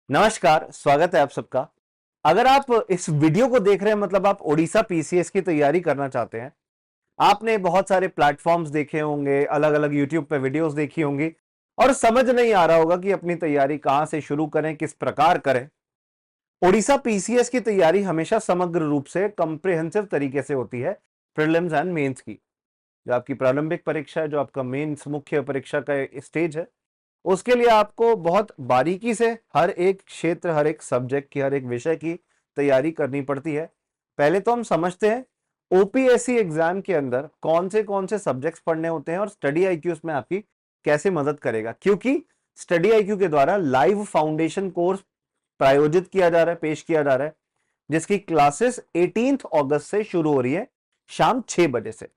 नमस्कार, स्वागत है आप सबका। अगर आप इस वीडियो को देख रहे हैं मतलब आप ओडिशा पीसीएस की तैयारी करना चाहते हैं। आपने बहुत सारे प्लेटफॉर्म्स देखे होंगे, अलग अलग यूट्यूब पे वीडियोस देखी होंगी और समझ नहीं आ रहा होगा कि अपनी तैयारी कहां से शुरू करें, किस प्रकार करें। ओडिशा पीसीएस की तैयारी हमेशा समग्र रूप से कंप्रिहेंसिव तरीके से होती है। प्रीलिम्स एंड मेंस की जो आपकी प्रारंभिक परीक्षा है, जो आपका मेंस मुख्य परीक्षा का स्टेज है, उसके लिए आपको बहुत बारीकी से हर एक क्षेत्र, हर एक सब्जेक्ट की, हर एक विषय की तैयारी करनी पड़ती है। पहले तो हम समझते हैं ओपीएससी एग्जाम के अंदर कौन से सब्जेक्ट्स पढ़ने होते हैं और स्टडी आईक्यू उसमें आपकी कैसे मदद करेगा, क्योंकि स्टडी आईक्यू के द्वारा लाइव फाउंडेशन कोर्स प्रायोजित किया जा रहा है, पेश किया जा रहा है, जिसकी क्लासेस 18 अगस्त से शुरू हो रही है शाम 6 बजे से।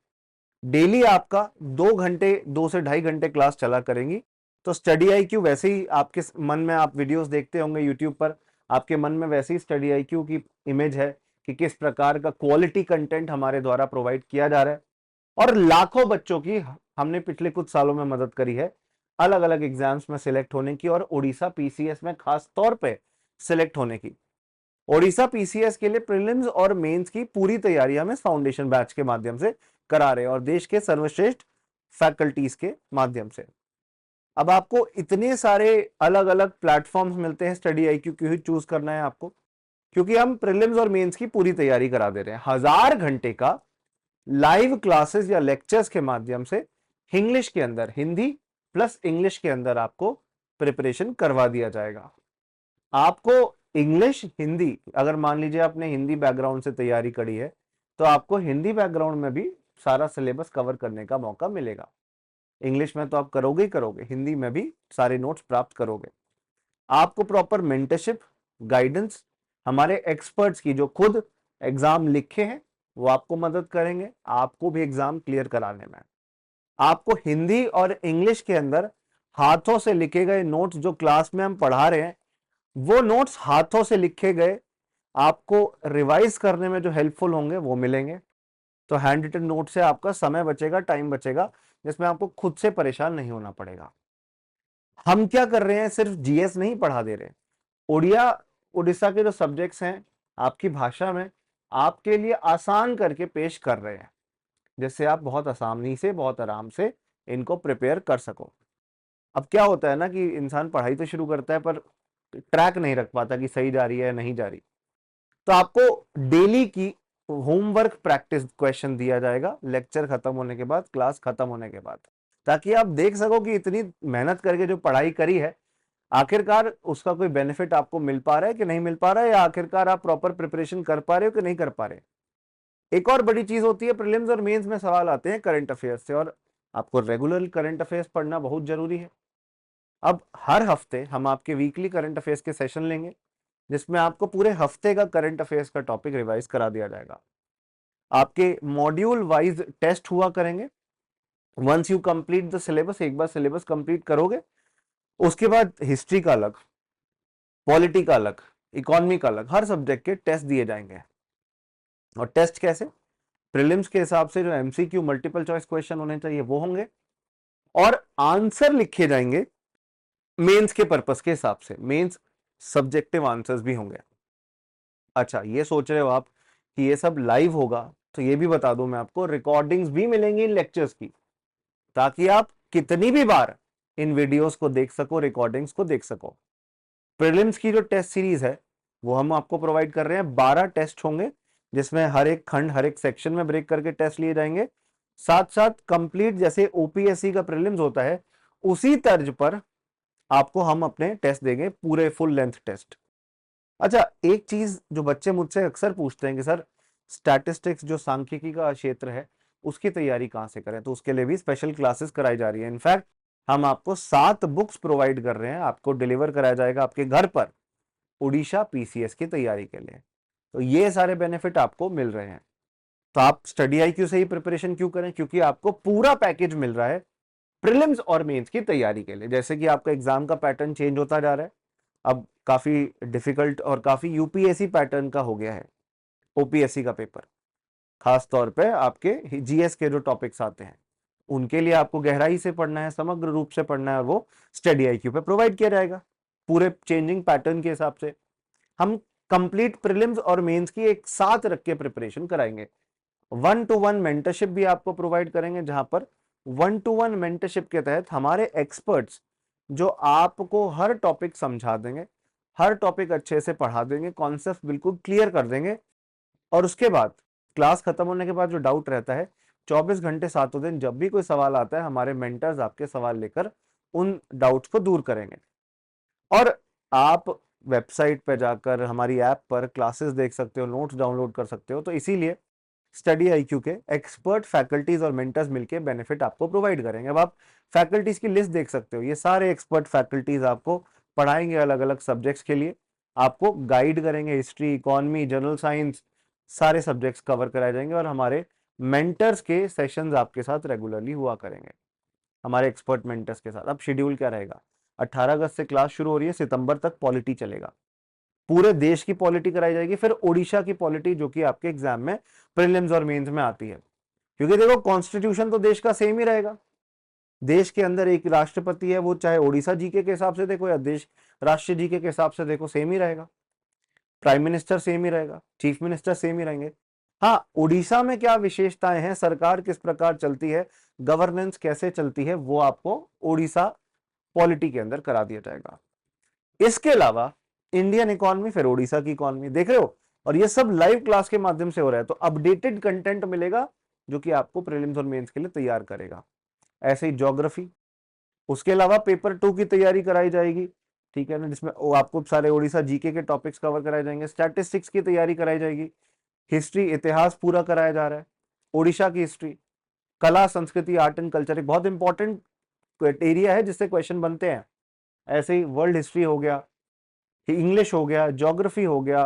डेली आपका 2 घंटे, 2 से ढाई घंटे क्लास चला करेंगी। तो स्टडी आईक्यू वैसे ही आपके मन में, आप वीडियोस देखते होंगे यूट्यूब पर, आपके मन में वैसे ही स्टडी आईक्यू की इमेज है कि किस प्रकार का क्वालिटी कंटेंट हमारे द्वारा प्रोवाइड किया जा रहा है। और लाखों बच्चों की हमने पिछले कुछ सालों में मदद करी है अलग अलग एग्जाम्स में सिलेक्ट होने की और ओडिशा पीसीएस में खास तौर पे सिलेक्ट होने की। ओडिशा पीसीएस के लिए प्रीलिम्स और मेंस की पूरी तैयारी हम इस फाउंडेशन बैच के माध्यम से करा रहे हैं और देश के सर्वश्रेष्ठ फैकल्टीज के माध्यम से। अब आपको इतने सारे अलग अलग प्लेटफॉर्म्स मिलते हैं, स्टडी आईक्यू क्यों ही चूज करना है आपको? क्योंकि हम प्रीलिम्स और मेंस की पूरी तैयारी करा दे रहे हैं 1000 घंटे का लाइव क्लासेस या लेक्चर्स के माध्यम से। इंग्लिश के अंदर हिंदी प्लस इंग्लिश के अंदर आपको प्रिपरेशन करवा दिया जाएगा। आपको इंग्लिश हिंदी, अगर मान लीजिए आपने हिंदी बैकग्राउंड से तैयारी करी है तो आपको हिंदी बैकग्राउंड में भी सारा सिलेबस कवर करने का मौका मिलेगा। इंग्लिश में तो आप करोगे ही करोगे, हिंदी में भी सारे नोट्स प्राप्त करोगे। आपको प्रॉपर मेंटरशिप, गाइडेंस, हमारे एक्सपर्ट्स की जो खुद एग्जाम लिखे हैं वो आपको मदद करेंगे आपको भी एग्जाम क्लियर कराने में। आपको हिंदी और इंग्लिश के अंदर हाथों से लिखे गए नोट्स, जो क्लास में हम पढ़ा रहे हैं वो नोट्स हाथों से लिखे गए आपको रिवाइज करने में जो हेल्पफुल होंगे वो मिलेंगे। तो हैंड रिटन नोट से आपका समय बचेगा, टाइम बचेगा, जिसमें आपको खुद से परेशान नहीं होना पड़ेगा। हम क्या कर रहे हैं, सिर्फ जीएस नहीं पढ़ा दे रहे, ओडिया उड़ीसा के जो सब्जेक्ट्स हैं आपकी भाषा में आपके लिए आसान करके पेश कर रहे हैं, जिससे आप बहुत आसानी से, बहुत आराम से इनको प्रिपेयर कर सको। अब क्या होता है ना कि इंसान पढ़ाई तो शुरू करता है पर ट्रैक नहीं रख पाता कि सही जा रही है या नहीं जा रही। तो आपको डेली की होमवर्क प्रैक्टिस क्वेश्चन दिया जाएगा लेक्चर खत्म होने के बाद, क्लास खत्म होने के बाद, ताकि आप देख सको कि इतनी मेहनत करके जो पढ़ाई करी है आखिरकार उसका कोई बेनिफिट आपको मिल पा रहा है कि नहीं मिल पा रहा है, या आखिरकार आप प्रॉपर प्रिपरेशन कर पा रहे हो कि नहीं कर पा रहे। एक और बड़ी चीज होती है, प्रीलिम्स और मेंस में सवाल आते हैं करंट अफेयर्स से, और आपको रेगुलर करंट अफेयर्स पढ़ना बहुत जरूरी है। अब हर हफ्ते हम आपके वीकली करंट अफेयर्स के सेशन लेंगे, जिसमें आपको पूरे हफ्ते का करंट अफेयर्स का टॉपिक रिवाइज करा दिया जाएगा। आपके मॉड्यूल वाइज टेस्ट हुआ करेंगे। Once you complete the syllabus, एक बार सिलेबस कंप्लीट करोगे उसके बाद हिस्ट्री का अलग, पॉलिटी का अलग, इकोनॉमी का अलग, हर सब्जेक्ट के टेस्ट दिए जाएंगे। और टेस्ट कैसे? प्रीलिम्स के हिसाब से जो एमसीक्यू मल्टीपल चॉइस क्वेश्चन होने चाहिए वो होंगे, और आंसर लिखे जाएंगे मेंस के पर्पस के हिसाब से। मेंस सब्जेक्टिव आंसर्स भी होंगे। अच्छा, ये सोच रहे हो आप कि ये सब लाइव होगा, तो ये भी बता दूं मैं आपको, रिकॉर्डिंग्स भी मिलेंगी इन लेक्चर्स की, ताकि आप कितनी भी बार इन वीडियोस को देख सको, रिकॉर्डिंग्स को देख सको। प्रीलिम्स की जो टेस्ट सीरीज है वो हम आपको प्रोवाइड कर रहे हैं। 12 टेस्ट होंगे, जिसमें हर एक खंड, हर एक सेक्शन में ब्रेक करके टेस्ट लिए जाएंगे। साथ साथ कंप्लीट जैसे ओपीएससी का प्रीलिम्स होता है उसी तर्ज पर आपको हम अपने टेस्ट देंगे, पूरे फुल लेंथ टेस्ट। अच्छा, एक चीज जो बच्चे मुझसे अक्सर पूछते हैं कि सर स्टैटिस्टिक्स जो सांख्यिकी का क्षेत्र है उसकी तैयारी कहां से करें, तो उसके लिए भी स्पेशल क्लासेस कराई जा रही है। इनफैक्ट हम आपको 7 बुक्स प्रोवाइड कर रहे हैं, आपको डिलीवर कराया जाएगा आपके घर पर ओडिशा पीसीएस की तैयारी के लिए। तो ये सारे बेनिफिट आपको मिल रहे हैं। तो आप स्टडी आईक्यू से ही प्रिपरेशन क्यों करें? क्योंकि आपको पूरा पैकेज मिल रहा है प्रीलिम्स और मेंस की तैयारी के लिए। जैसे कि आपका एग्जाम का पैटर्न चेंज होता जा रहा है, अब काफी डिफिकल्ट और काफी यूपीएससी पैटर्न का हो गया है ओपीएससी का पेपर। खास तौर पे आपके जीएस के जो टॉपिक्स आते हैं उनके लिए आपको गहराई से पढ़ना है, समग्र रूप से पढ़ना है, और वो स्टडी आईक्यू पे प्रोवाइड किया जाएगा। पूरे चेंजिंग पैटर्न के हिसाब से। हम कंप्लीट प्रीलिम्स और मेंस की एक साथ रख के प्रिपरेशन कराएंगे। 1-to-1 मेंटरशिप भी आपको प्रोवाइड करेंगे, जहां पर 1-to-1 मेंटरशिप के तहत हमारे एक्सपर्ट्स जो आपको हर टॉपिक समझा देंगे, हर टॉपिक अच्छे से पढ़ा देंगे, कॉन्सेप्ट बिल्कुल क्लियर कर देंगे। और उसके बाद क्लास खत्म होने के बाद जो डाउट रहता है, 24 घंटे 7 दिन जब भी कोई सवाल आता है, हमारे मेंटर्स आपके सवाल लेकर उन डाउट्स को दूर करेंगे। और आप वेबसाइट पर जाकर हमारी ऐप पर क्लासेस देख सकते हो, नोट्स डाउनलोड कर सकते हो। तो इसीलिए स्टडी आईक्यू के एक्सपर्ट फैकल्टीज और मेंटर्स मिलकर बेनिफिट आपको प्रोवाइड करेंगे। अब आप फैकल्टीज की लिस्ट देख सकते हो, ये सारे एक्सपर्ट फैकल्टीज आपको पढ़ाएंगे अलग अलग सब्जेक्ट्स के लिए, आपको गाइड करेंगे, हिस्ट्री, इकोनॉमी, जनरल साइंस, सारे सब्जेक्ट्स कवर कराए जाएंगे। और हमारे मेंटर्स के सेशंस आपके साथ रेगुलरली हुआ करेंगे, हमारे एक्सपर्ट मेंटर्स के साथ। अब शेड्यूल क्या रहेगा, 18 अगस्त से क्लास शुरू हो रही है, सितंबर तक पॉलिटी चलेगा, पूरे देश की पॉलिटी कराई जाएगी, फिर ओडिशा की पॉलिटी जो कि आपके एग्जाम में प्रीलिम्स और मेंस में आती है। क्योंकि देखो कॉन्स्टिट्यूशन तो देश का सेम ही रहेगा, देश के अंदर एक राष्ट्रपति है, वो चाहे ओडिशा जीके के हिसाब से देखो या देश राष्ट्रीय जीके के हिसाब से देखो, सेम ही रहेगा। प्राइम मिनिस्टर सेम ही रहेगा, चीफ मिनिस्टर सेम ही रहेंगे। हाँ, ओडिशा में क्या विशेषताएं हैं, सरकार किस प्रकार चलती है, गवर्नेंस कैसे चलती है, वो आपको ओडिशा पॉलिटी के अंदर करा दिया जाएगा। इसके अलावा इंडियन इकोनॉमी, फिर ओडिशा की इकोनॉमी, देख रहे हो। और ये सब लाइव क्लास के माध्यम से हो रहा है, तो अपडेटेड कंटेंट मिलेगा जो कि आपको प्रीलिम्स और मेंस के लिए तैयार करेगा। ऐसे ही ज्योग्राफी, उसके अलावा पेपर 2 की तैयारी कराई जाएगी, ठीक है ना, जिसमें आपको सारे ओडिशा जीके के टॉपिक्स कवर कराए जाएंगे। स्टैटिस्टिक्स की तैयारी कराई जाएगी, हिस्ट्री, इतिहास पूरा कराया जा रहा है, ओडिशा की हिस्ट्री, कला, संस्कृति, आर्ट एंड कल्चर एक बहुत इंपॉर्टेंट एरिया है जिससे क्वेश्चन बनते हैं। ऐसे ही वर्ल्ड हिस्ट्री हो गया, इंग्लिश हो गया, ज्योग्राफी हो गया,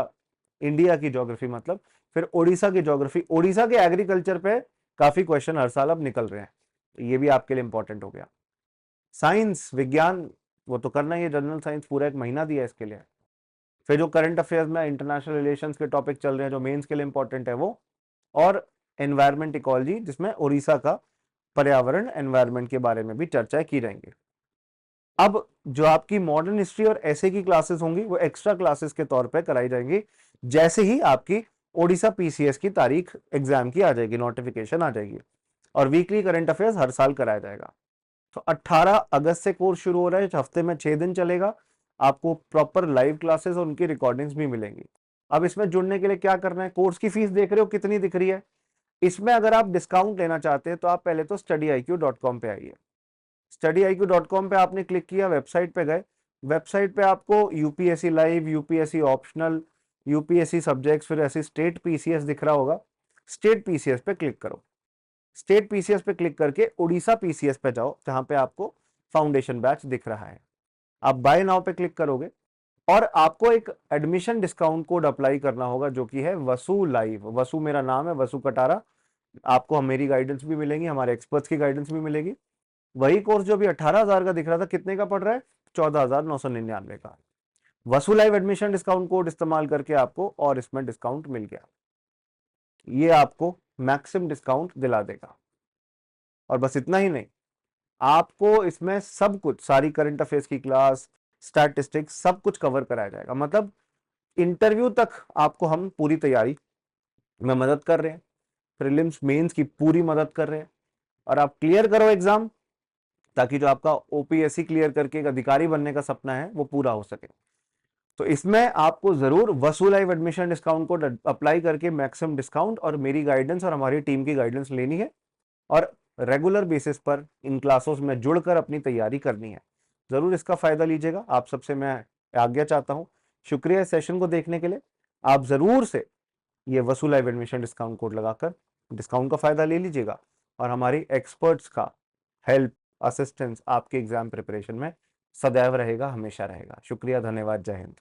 इंडिया की ज्योग्राफी मतलब, फिर ओडिशा की ज्योग्राफी, ओडिशा के एग्रीकल्चर पे काफी क्वेश्चन हर साल अब निकल रहे हैं, तो ये भी आपके लिए इंपॉर्टेंट हो गया। साइंस, विज्ञान, वो तो करना ही है, जनरल साइंस पूरा 1 महीना दिया इसके लिए। फिर जो करंट अफेयर्स में इंटरनेशनल रिलेशंस के टॉपिक चल रहे हैं जो मेंस के लिए इंपॉर्टेंट है वो, और एनवायरमेंट इकोलॉजी, जिसमें उड़ीसा का पर्यावरण एनवायरमेंट के बारे में भी चर्चाएं की जाएंगी। अब जो आपकी मॉडर्न हिस्ट्री और ऐसे की क्लासेस होंगी वो एक्स्ट्रा क्लासेस के तौर पे कराई जाएंगी, जैसे ही आपकी ओडिशा पीसीएस की तारीख एग्जाम की आ जाएगी, नोटिफिकेशन आ जाएगी। और वीकली करंट अफेयर्स हर साल कराया जाएगा। तो 18 अगस्त से कोर्स शुरू हो रहा है, हफ्ते में 6 दिन चलेगा, आपको प्रॉपर लाइव क्लासेस और उनकी रिकॉर्डिंग्स भी मिलेंगी। अब इसमें जुड़ने के लिए क्या करना है, कोर्स की फीस देख रहे हो कितनी दिख रही है, इसमें अगर आप डिस्काउंट लेना चाहते हैं तो आप पहले तो studiiq.com पे आइए। studiiq.com पे आपने क्लिक किया, वेबसाइट पे गए, वेबसाइट पे आपको UPSC live, UPSC optional, UPSC subjects, फिर ऐसी स्टेट पीसीएस दिख रहा होगा, स्टेट पीसीएस पे क्लिक करो। स्टेट पीसीएस पे क्लिक करके उड़ीसा पीसीएस पे जाओ, जहां पे आपको फाउंडेशन बैच दिख रहा है। आप बाय नाउ पे क्लिक करोगे और आपको एक एडमिशन डिस्काउंट कोड अप्लाई करना होगा जो कि है वसु लाइव। वसु मेरा नाम है, वसु कटारा। आपको मेरी गाइडेंस भी मिलेंगी, हमारे एक्सपर्ट्स की गाइडेंस भी मिलेगी। वही कोर्स जो अभी 18,000 का दिख रहा था, कितने का पड़ रहा है, 14,999 का। वसु लाइव एडमिशन डिस्काउंट कोड इस्तेमाल करके आपको और इसमें डिस्काउंट मिल गया, ये आपको मैक्सिमम डिस्काउंट दिला देगा। और बस इतना ही नहीं, आपको इसमें सब कुछ, सारी करंट अफेयर्स की क्लास, स्टैटिस्टिक्स, सब कुछ कवर कराया जाएगा। मतलब इंटरव्यू तक आपको हम पूरी तैयारी में मदद कर रहे हैं, प्रीलिम्स मेंस की पूरी मदद कर रहे हैं। और आप क्लियर करो एग्जाम, ताकि जो आपका ओपीएससी क्लियर करके एक अधिकारी बनने का सपना है वो पूरा हो सके। तो इसमें आपको जरूर वसु live admission discount code apply करके मैक्सिमम डिस्काउंट और मेरी गाइडेंस और हमारी टीम की गाइडेंस लेनी है, और रेगुलर बेसिस पर इन क्लासों में जुड़कर अपनी तैयारी करनी है। जरूर इसका फायदा लीजिएगा, आप सबसे मैं आज्ञा चाहता हूं। शुक्रिया इस सेशन को देखने के लिए। आप जरूर से ये वसु लाइव एडमिशन डिस्काउंट कोड लगाकर डिस्काउंट का फायदा ले लीजिएगा, और हमारी एक्सपर्ट्स का हेल्प, असिस्टेंस आपके एग्जाम प्रिपरेशन में सदैव रहेगा, हमेशा रहेगा। शुक्रिया, धन्यवाद, जय हिंद।